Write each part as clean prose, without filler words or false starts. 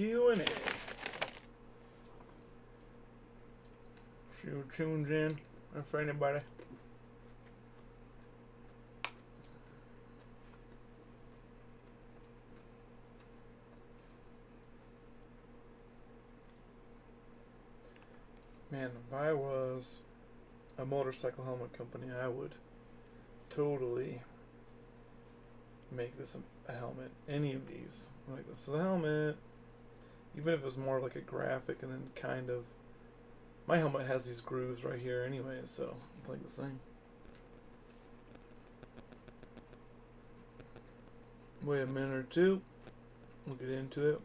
Q&A. See who tunes in, if anybody. Man, if I was a motorcycle helmet company, I would totally make this a helmet. Any of these. Like, this is a helmet. Even if it was more like a graphic and then kind of... My helmet has these grooves right here anyway, so it's like the same. Wait a minute or two. We'll get into it.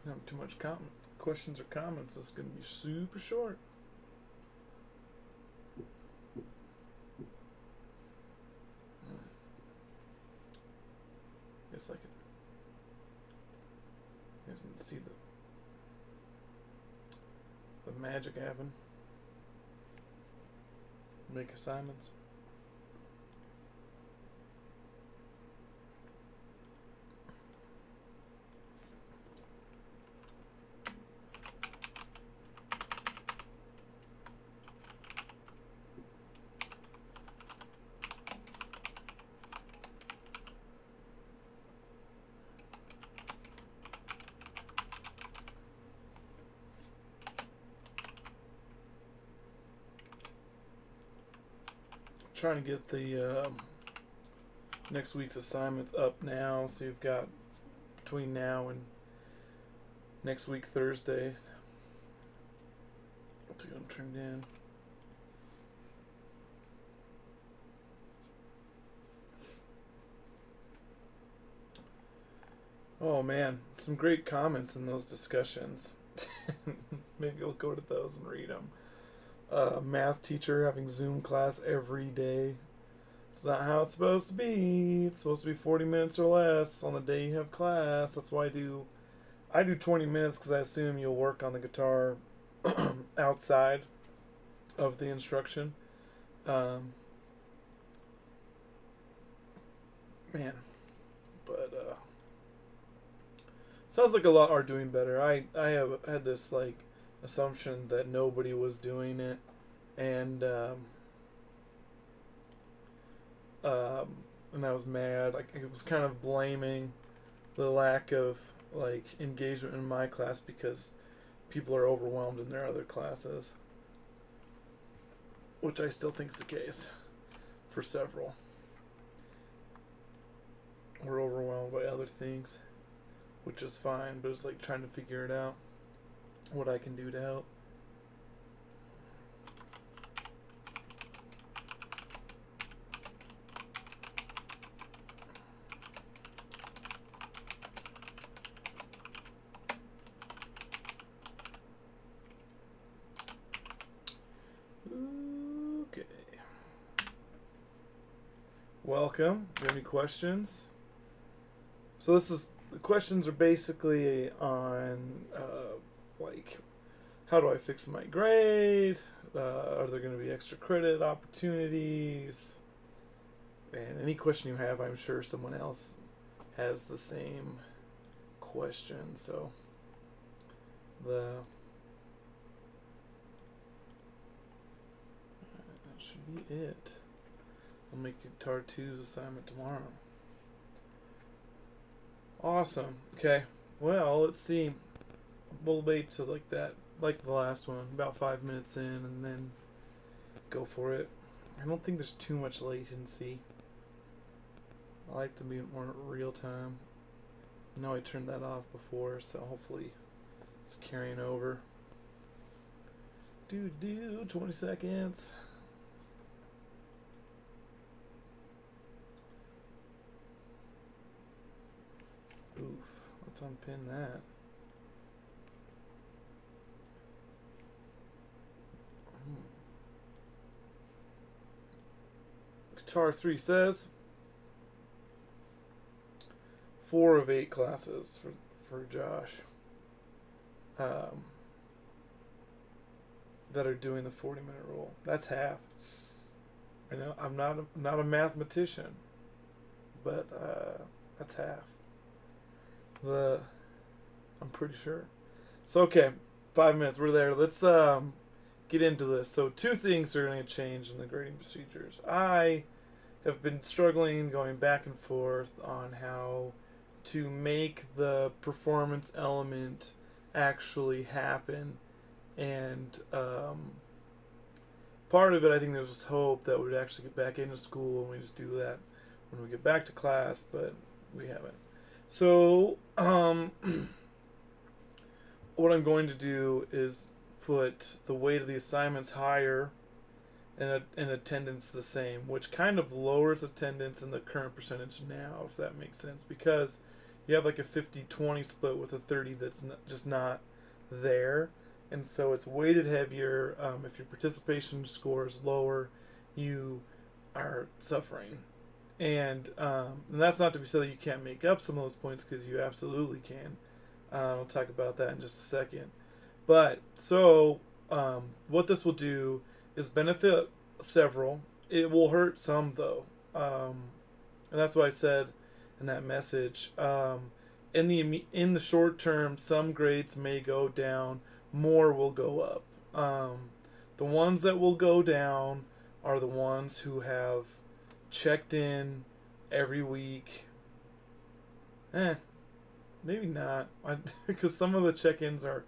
Don't have too much questions or comments. It's going to be super short. Guess I could. You guys can see the magic happen. Make assignments. Trying to get the next week's assignments up now, so you've got between now and next week Thursday to get them turned in. Oh man, some great comments in those discussions. Maybe I'll go to those and read them. Math teacher having Zoom class every day. It's not how it's supposed to be. It's supposed to be 40 minutes or less on the day you have class. That's why I do 20 minutes because I assume you'll work on the guitar outside of the instruction. Man, but sounds like a lot are doing better. I have had this like assumption that nobody was doing it, and I was mad. Like, I was kind of blaming the lack of like engagement in my class because people are overwhelmed in their other classes, which I still think is the case for several. We're overwhelmed by other things, which is fine, but it's like trying to figure it out, what I can do to help. Okay. Welcome. Do you have any questions? So the questions are basically on like, how do I fix my grade? Are there going to be extra credit opportunities? And any question you have, I'm sure someone else has the same question. So that should be it. I'll make Guitar 2's assignment tomorrow. Awesome. Okay. Well, let's see. We'll wait to like that, like the last one, about 5 minutes in, and then go for it. I don't think there's too much latency. I like to be more real time. I know I turned that off before, so hopefully it's carrying over. 20 seconds. Oof, let's unpin that. Guitar 3 says, 4 of 8 classes for Josh that are doing the 40-minute rule. That's half. I know I'm not a mathematician, but that's half. I'm pretty sure. So okay, 5 minutes. We're there. Let's get into this. So 2 things are going to change in the grading procedures. I have been struggling, going back and forth on how to make the performance element actually happen, and part of it, I think there's this hope that we'd actually get back into school and we just do that when we get back to class, but we haven't. So what I'm going to do is put the weight of the assignments higher and attendance the same, which kind of lowers attendance in the current percentage now, if that makes sense, because you have like a 50-20 split with a 30 that's just not there, and so it's weighted heavier. If your participation score is lower, you are suffering, and that's not to be said that you can't make up some of those points, because you absolutely can. I'll talk about that in just a second. But so what this will do is benefit several. It will hurt some, though, and that's what I said in that message. In the short term, some grades may go down, more will go up. The ones that will go down are the ones who have checked in every week. Maybe not, because some of the check-ins are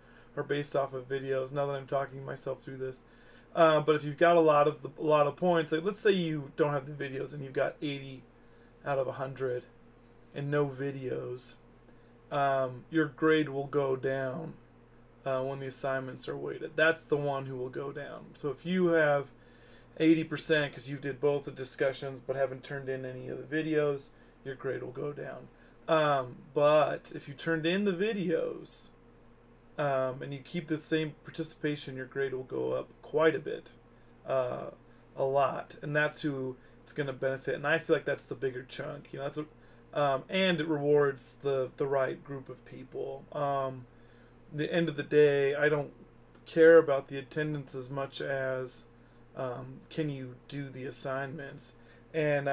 based off of videos. Now that I'm talking myself through this, but if you've got a lot of points, like let's say you don't have the videos and you've got 80 out of 100 and no videos, your grade will go down when the assignments are weighted. That's the one who will go down. So if you have 80% because you did both the discussions but haven't turned in any of the videos, your grade will go down. But if you turned in the videos and you keep the same participation, your grade will go up quite a bit, a lot, and that's who it's going to benefit. And I feel like that's the bigger chunk, that's and it rewards the right group of people. The end of the day, I don't care about the attendance as much as can you do the assignments. And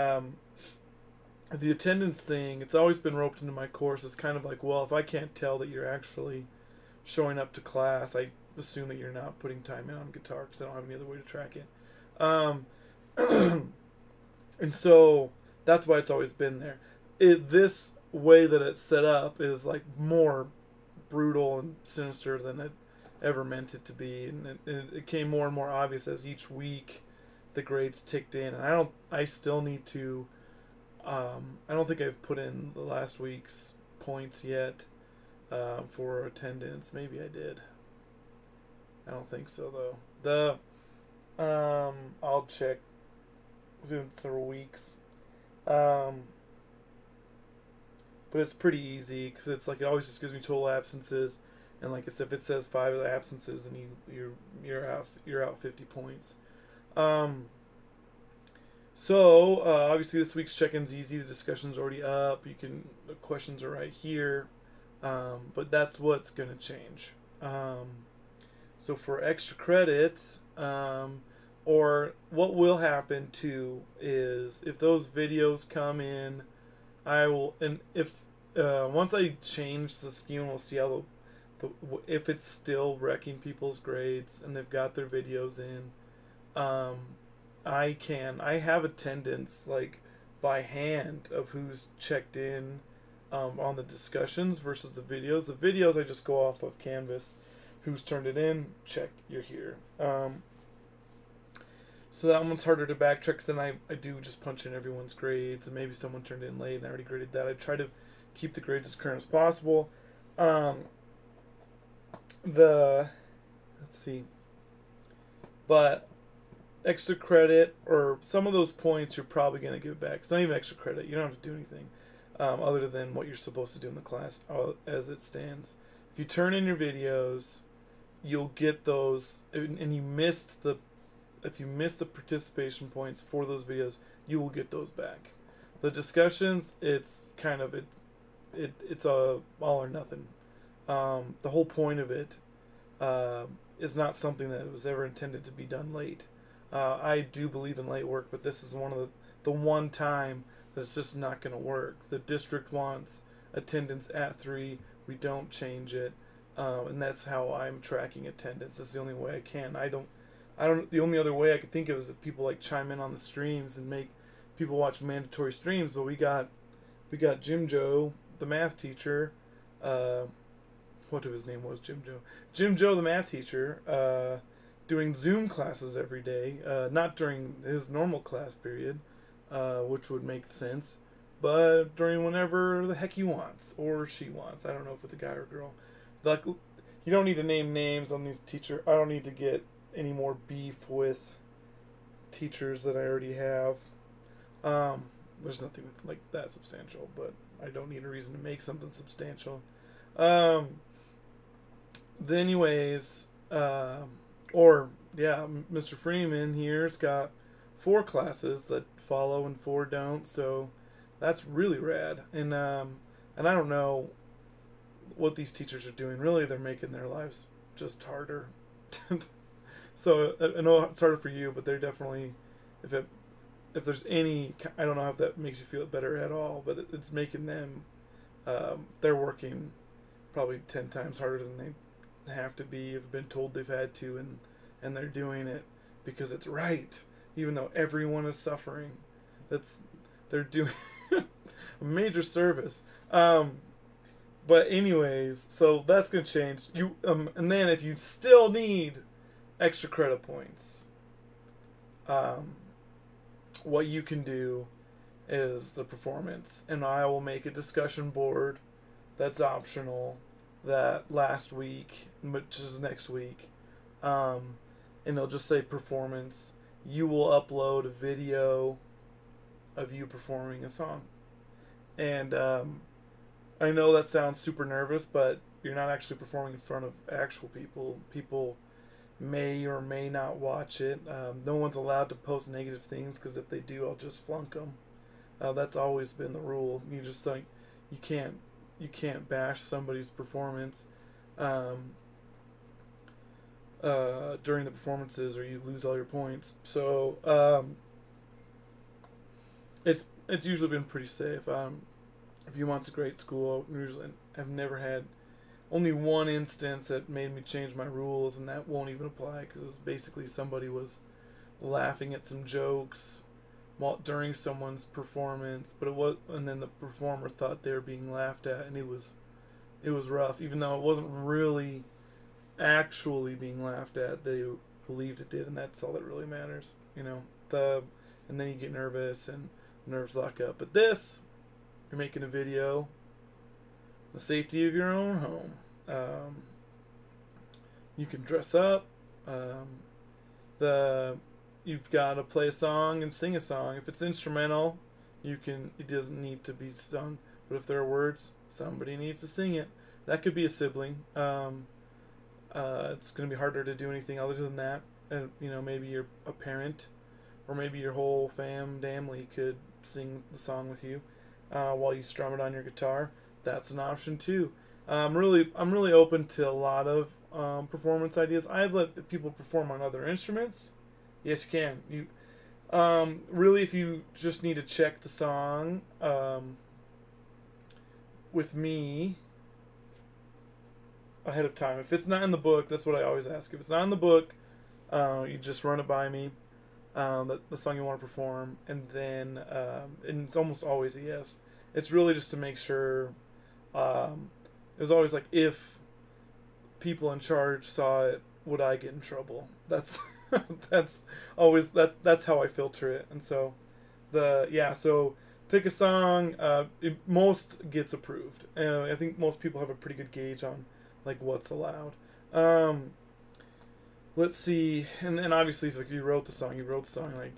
the attendance thing, it's always been roped into my course. It's kind of like, well, if I can't tell that you're actually showing up to class, I assume that you're not putting time in on guitar, because I don't have any other way to track it. And so that's why it's always been there. This way that it's set up is like more brutal and sinister than it ever meant it to be, and it became more and more obvious as each week the grades ticked in. And I still need to. I don't think I've put in the last week's points yet for attendance. Maybe I did. I don't think so though. I'll check. It's been several weeks. But it's pretty easy, because it's like it always just gives me total absences, and like I said, if it says 5 of the absences, and you're out 50 points. So obviously this week's check-in's easy. The discussion's already up. The questions are right here, but that's what's gonna change. So for extra credit, or what will happen too is if those videos come in, I will, and if once I change the scheme, we'll see how if it's still wrecking people's grades and they've got their videos in. I have attendance like by hand of who's checked in on the discussions versus the videos. The videos I just go off of Canvas, who's turned it in, check, you're here. So that one's harder to backtrack, because then I do just punch in everyone's grades, and maybe someone turned in late and I already graded that. I try to keep the grades as current as possible. Let's see. But extra credit, or some of those points, you're probably going to give back. It's not even extra credit. You don't have to do anything other than what you're supposed to do in the class as it stands. If you turn in your videos, you'll get those, and if you miss the participation points for those videos, you will get those back. The discussions, it's kind of it's a all or nothing. The whole point of it is not something that was ever intended to be done late. I do believe in late work, but this is one of the one time that it's just not going to work. The district wants attendance at 3. We don't change it, and that's how I'm tracking attendance. It's the only way I can. I don't. The only other way I could think of is if people like chime in on the streams and make people watch mandatory streams. But we got Jim Joe, the math teacher. What his name was, Jim Joe. Jim Joe, the math teacher, doing Zoom classes every day. Not during his normal class period, which would make sense, but during whenever the heck he wants or she wants. I don't know if it's a guy or a girl. Like, you don't need to name names on these teachers. I don't need to get any more beef with teachers that I already have. There's nothing like that substantial, but I don't need a reason to make something substantial. Anyways, Mr. Freeman here's got 4 classes that follow and 4 don't, so that's really rad. And I don't know what these teachers are doing. Really, they're making their lives just harder. So I know it's harder for you, but they're definitely, if there's any, I don't know if that makes you feel better at all, but it's making them, they're working probably 10 times harder than they have to be, have been told they've had to, and they're doing it because it's right, even though everyone is suffering. They're doing a major service. But anyways, so that's gonna change. And then if you still need extra credit points, what you can do is the performance, and I will make a discussion board that's optional that last week, which is next week, and it'll just say performance. You will upload a video of you performing a song, and I know that sounds super nervous, but you're not actually performing in front of actual people. People may or may not watch it. No one's allowed to post negative things, because if they do, I'll just flunk them. That's always been the rule. You just like, you can't bash somebody's performance during the performances, or you lose all your points. So it's usually been pretty safe. Viewmont's a great school. I've never had only one instance that made me change my rules, and that won't even apply, because it was basically somebody was laughing at some jokes during someone's performance, and then the performer thought they were being laughed at, and it was rough. Even though it wasn't really actually being laughed at, they believed it did, and that's all that really matters, and then you get nervous and nerves lock up. But this, you're making a video, the safety of your own home. You can dress up. You've got to play a song and sing a song. If it's instrumental, it doesn't need to be sung. But if there are words, somebody needs to sing it. That could be a sibling. It's going to be harder to do anything other than that. And maybe you're a parent, or maybe your whole family could sing the song with you while you strum it on your guitar. That's an option too. I'm really open to a lot of performance ideas. I've let people perform on other instruments. Yes, you can. Really, if you just need to check the song with me ahead of time. If it's not in the book, that's what I always ask. If it's not in the book, you just run it by me, the song you want to perform, and then and it's almost always a yes. It's really just to make sure. It was always like, if people in charge saw it, would I get in trouble? That's always that's how I filter it. And so so pick a song. Most gets approved. I think most people have a pretty good gauge on like what's allowed. Let's see, and then obviously if you wrote the song. Like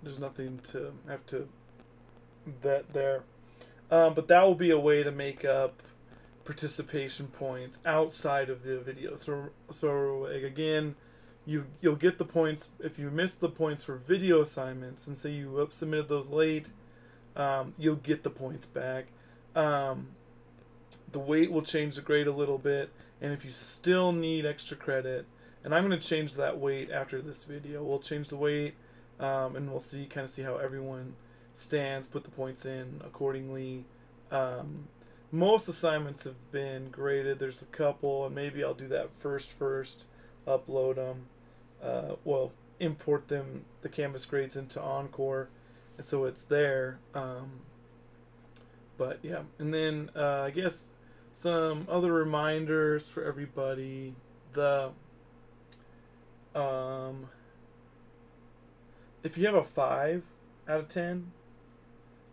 there's nothing to have to vet there. But that will be a way to make up participation points outside of the video. So like, again, you'll get the points if you miss the points for video assignments, and say you submitted those late. You'll get the points back. The weight will change the grade a little bit, and if you still need extra credit, and I'm going to change that weight after this video. We'll change the weight, and we'll kind of see how everyone stands, put the points in accordingly. Most assignments have been graded. There's a couple, and maybe I'll do that first, upload them, import them, the Canvas grades into Encore, and so it's there. But yeah, and then I guess some other reminders for everybody. If you have a 5 out of 10,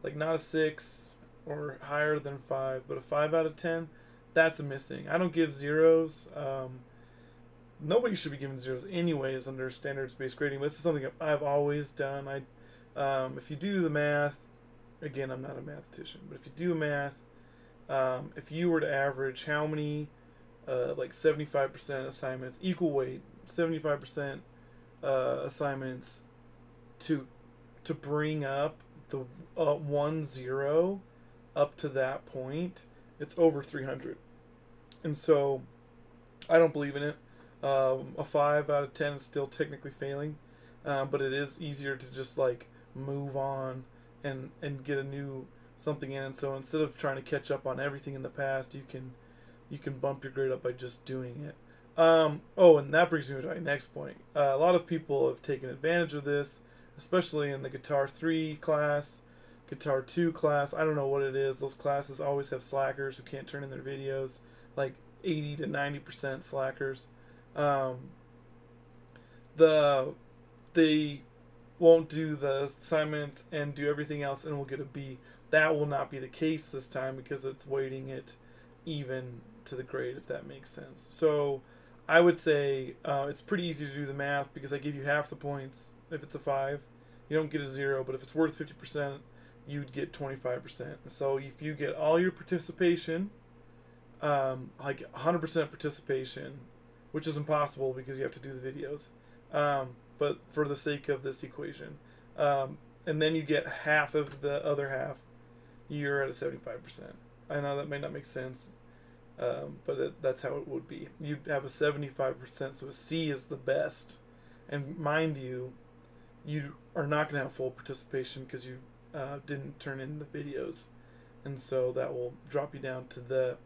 like not a 6 or higher than 5, but a 5 out of 10, that's a missing. I don't give zeros. Nobody should be given zeros anyways under standards-based grading, but this is something I've always done. If you do the math, again, I'm not a mathematician, but if you do math, if you were to average how many, like 75% assignments, equal weight, 75% assignments to bring up the 1 0 up to that point, it's over 300. And so I don't believe in it. A 5 out of 10 is still technically failing, but it is easier to just like move on and get a new something in. And so instead of trying to catch up on everything in the past, you can bump your grade up by just doing it. And that brings me to my next point. A lot of people have taken advantage of this, especially in the Guitar 3 class, Guitar 2 class. I don't know what it is. Those classes always have slackers who can't turn in their videos, like 80 to 90% slackers. They won't do the assignments and do everything else and will get a B. That will not be the case this time because it's weighting it even to the grade, if that makes sense. So I would say it's pretty easy to do the math because I give you half the points if it's a 5. You don't get a 0, but if it's worth 50%, you'd get 25%. So if you get all your participation, like 100% participation, which is impossible because you have to do the videos, but for the sake of this equation, and then you get half of the other half, you're at a 75%. I know that may not make sense, but that's how it would be. You'd have a 75%, so a C is the best. And mind you, you are not going to have full participation because you didn't turn in the videos. And so that will drop you down to that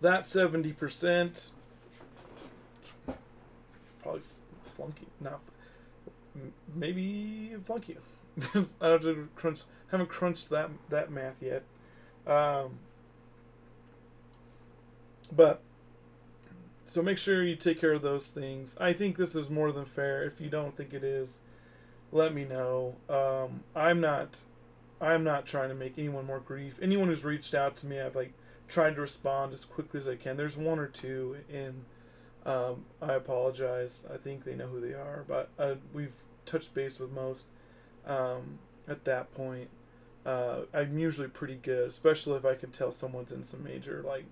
70%. Probably flunky. Not maybe flunky. I haven't crunched that math yet. But so make sure you take care of those things. I think this is more than fair. If you don't think it is, let me know. I'm not trying to make anyone more grief. Anyone who's reached out to me, I've like tried to respond as quickly as I can. There's one or two in. I apologize. I think they know who they are, but we've touched base with most. At that point, I'm usually pretty good, especially if I can tell someone's in some major like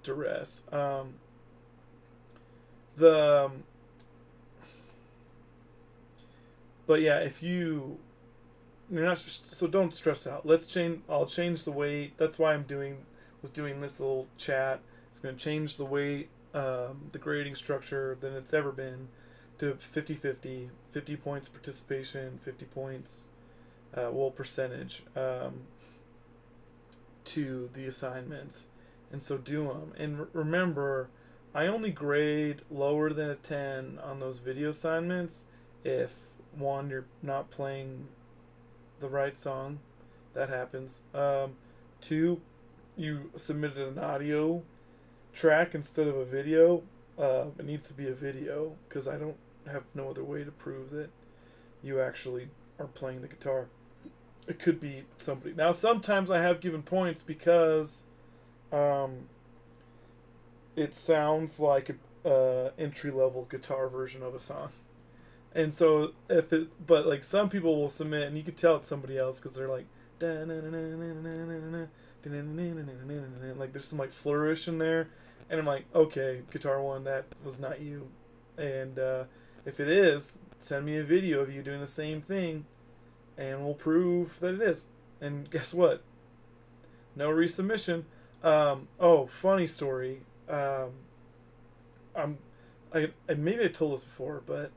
duress. But yeah, if you're not, so don't stress out. I'll change the weight. That's why was doing this little chat. It's going to change the weight, the grading structure than it's ever been, to 50-50, 50 points participation, 50 points, percentage, to the assignments. And so do them. And remember, I only grade lower than a 10 on those video assignments if, one, you're not playing the right song. That happens. 2, you submitted an audio track instead of a video. It needs to be a video because I don't have no other way to prove that you actually are playing the guitar. It could be somebody. Now, sometimes I have given points because it sounds like a entry-level guitar version of a song. And so but like some people will submit and you can tell it's somebody else because they're like like there's some like flourish in there, and I'm like, okay, Guitar One, that was not you. And if it is, send me a video of you doing the same thing and we'll prove that it is. And guess what? No resubmission. Oh, funny story. I'm, I maybe I told this before, but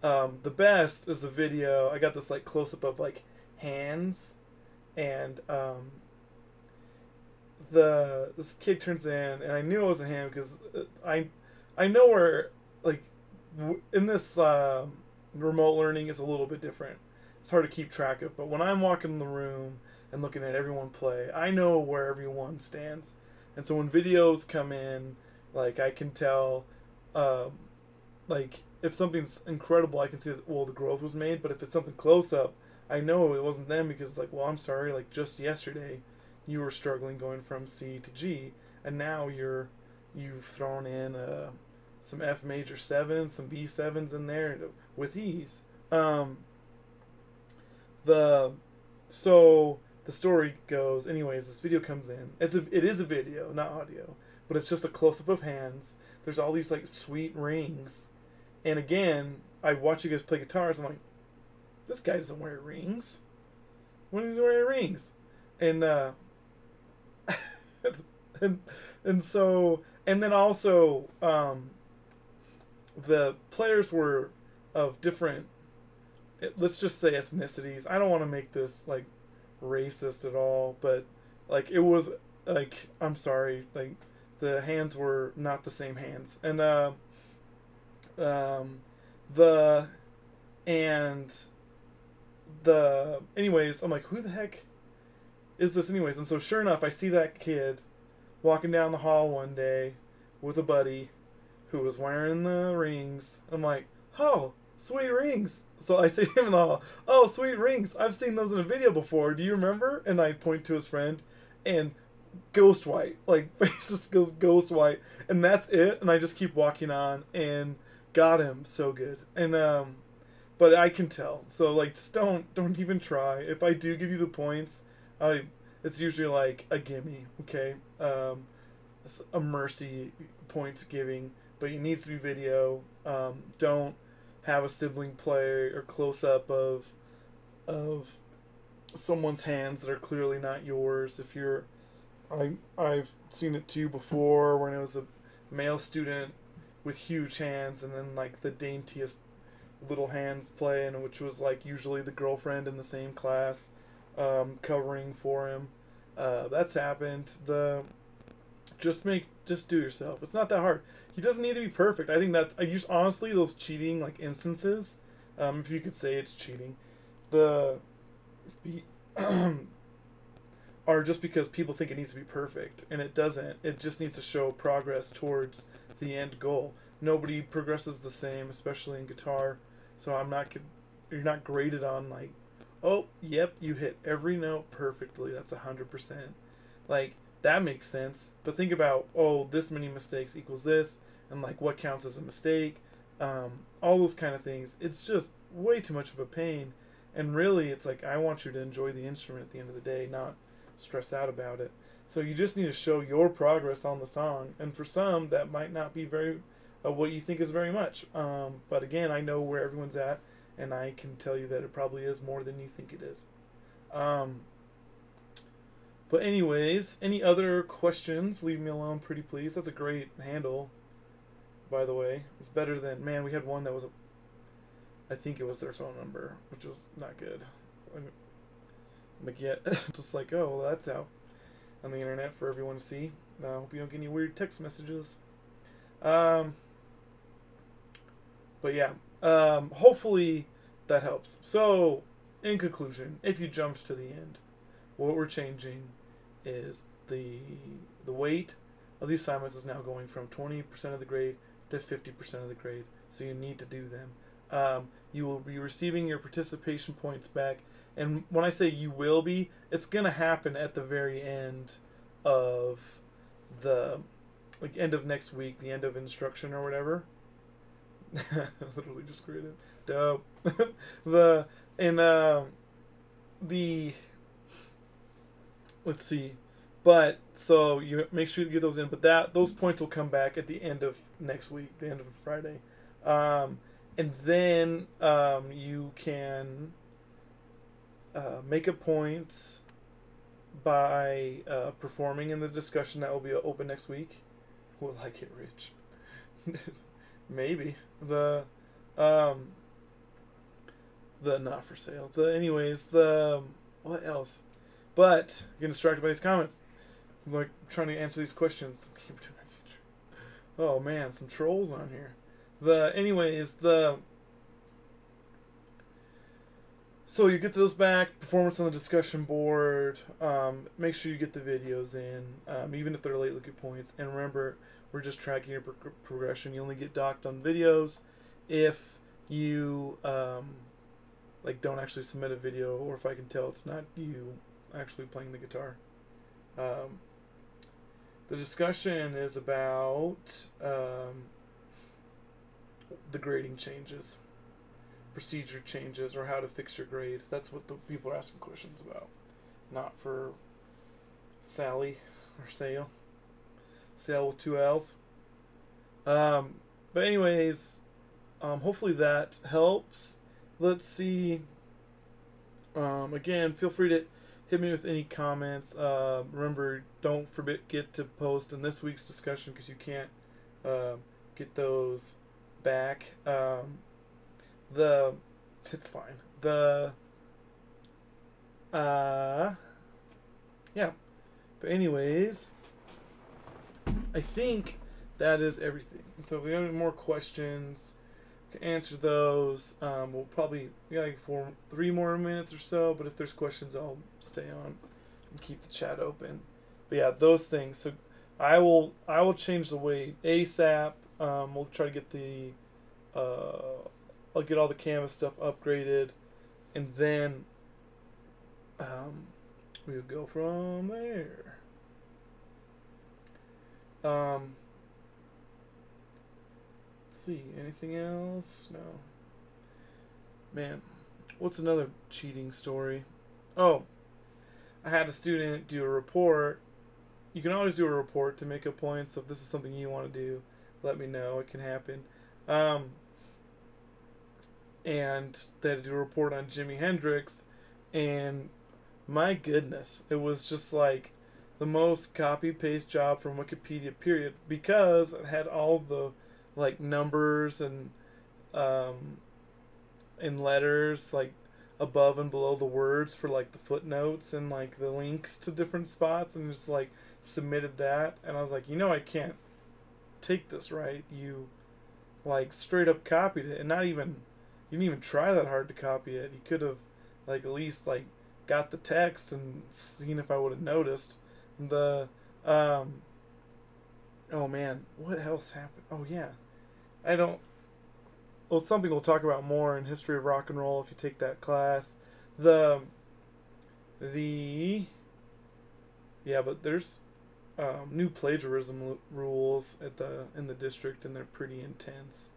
the best is the video. I got this like close up of like hands, and the this kid turns in, and I knew it wasn't him because I know where like in this remote learning is a little bit different. It's hard to keep track of, but when I'm walking in the room and looking at everyone play, I know where everyone stands, and so when videos come in, like I can tell, um, like if something's incredible, I can see that well the growth was made, but if it's something close up, I know it wasn't them because like well I'm sorry, like just yesterday you were struggling going from C to G, and now you've thrown in some F major sevens, some B sevens in there with ease. The so the story goes, anyways. This video comes in. It is a video, not audio, but it's just a close up of hands. There's all these like sweet rings, and again, I watch you guys play guitars. I'm like, this guy doesn't wear rings. When is he wearing rings? And and and so and then also the players were of different, let's just say ethnicities. I don't want to make this like racist at all, but like it was like I'm sorry, like the hands were not the same hands, and um, the and the anyways, I'm like, who the heck is this anyways? And so sure enough, I see that kid walking down the hall one day with a buddy who was wearing the rings. I'm like, oh, sweet rings. So I say to him in the hall, oh, sweet rings. I've seen those in a video before. Do you remember? And I point to his friend, and ghost white. Like, face just goes ghost white. And that's it. And I just keep walking on and got him so good. And, but I can tell. So, like, just don't even try. If I do give you the points, it's usually like a gimme, okay? A mercy point giving, but it needs to be video. Don't have a sibling play or close up of someone's hands that are clearly not yours. If you're, I've seen it too before when it was a male student with huge hands and then like the daintiest little hands playing, which was like usually the girlfriend in the same class covering for him. That's happened. Just do yourself. It's not that hard. He doesn't need to be perfect. I think that I use honestly those cheating like instances, if you could say it's cheating, the are just because people think it needs to be perfect and it doesn't. It just needs to show progress towards the end goal. Nobody progresses the same, especially in guitar. So you're not graded on like, oh, yep, you hit every note perfectly. That's 100%. Like, that makes sense. But think about, oh, this many mistakes equals this, and like what counts as a mistake. All those kind of things. It's just way too much of a pain. And really, it's like, I want you to enjoy the instrument at the end of the day, not stress out about it. So you just need to show your progress on the song. And for some, that might not be very what you think is very much. But again, I know where everyone's at, and I can tell you that it probably is more than you think it is. But anyways, any other questions? Leave me alone, pretty please. That's a great handle, by the way. It's better than, man, we had one that was, I think it was their phone number, which was not good. Like, yeah, just like, oh, well, that's out on the internet for everyone to see. I hope you don't get any weird text messages. But yeah, hopefully that helps. So, in conclusion, if you jumped to the end, what we're changing is the weight of the assignments is now going from 20% of the grade to 50% of the grade. So you need to do them. You will be receiving your participation points back. And when I say you will be, it's going to happen at the very end of the, like, end of next week, the end of instruction or whatever. Literally just created. Dope. Let's see. But, so, you make sure you get those in. But those points will come back at the end of next week, the end of Friday. And then you can make a point by performing in the discussion that will be open next week. Will I get rich? Maybe. Um, the not for sale. What else? But getting distracted by these comments. I'm like trying to answer these questions. Oh man, some trolls on here. So you get those back, performance on the discussion board. Make sure you get the videos in, even if they're late. Look at points, and remember, we're just tracking your progression. You only get docked on videos if you like don't actually submit a video, or if I can tell it's not you actually playing the guitar. The discussion is about the grading changes, procedure changes, or how to fix your grade. That's what the people are asking questions about, not for Sally or Sale. Sale with 2 L's. But anyways, hopefully that helps. Let's see. Again, feel free to hit me with any comments. Remember, don't forget to post in this week's discussion because you can't get those back. It's fine. Yeah. But anyways, I think that is everything. So if we have any more questions, we can answer those. We'll probably like 3 more minutes or so. But if there's questions, I'll stay on and keep the chat open. But yeah, those things. So I will change the weight ASAP. We'll try to get the I'll get all the Canvas stuff upgraded, and then we'll go from there. Let's see, anything else? No. Man, what's another cheating story? Oh, I had a student do a report. You can always do a report to make a point, so if this is something you want to do, let me know. It can happen. And they had to do a report on Jimi Hendrix, and my goodness, it was just like the most copy-paste job from Wikipedia, period, because it had all the like numbers and letters like above and below the words for like the footnotes and like the links to different spots, and just like submitted that. And I was like, I can't take this, right? You like straight up copied it, and you didn't even try that hard to copy it. You could have like at least like got the text and seen if I would have noticed. Oh man, what else happened? Oh yeah, it's something we'll talk about more in History of Rock and Roll if you take that class. But there's new plagiarism rules in the district, and they're pretty intense.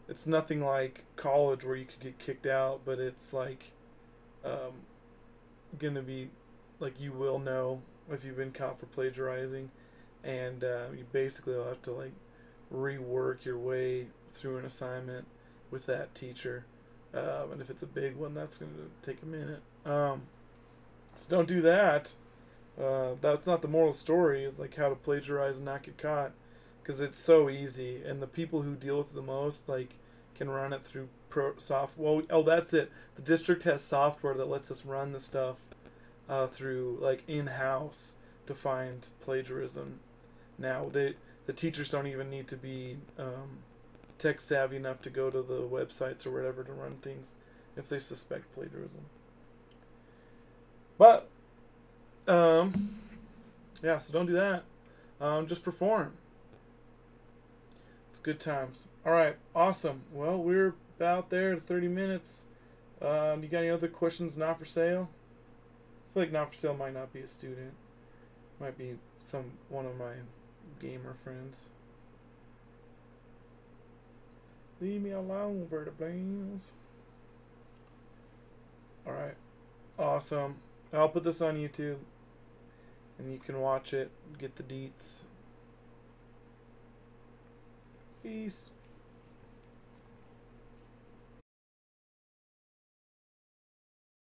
It's nothing like college where you could get kicked out, but it's like gonna be like you will know if you've been caught for plagiarizing, and you basically will have to like rework your way through an assignment with that teacher, and if it's a big one, that's gonna take a minute. So don't do that. That's not the moral story. It's like how to plagiarize and not get caught, because it's so easy, and the people who deal with it the most like can run it through that's it. The district has software that lets us run the stuff through like in-house to find plagiarism. Now the teachers don't even need to be tech savvy enough to go to the websites or whatever to run things if they suspect plagiarism. But yeah, so don't do that. Just perform. It's good times. All right, awesome. Well, we're about there to 30 minutes. You got any other questions? Not for sale? I feel like not for sale might not be a student. Might be one of my gamer friends. Leave me alone, Vertiblames. Alright. Awesome. I'll put this on YouTube, and you can watch it, get the deets. Peace.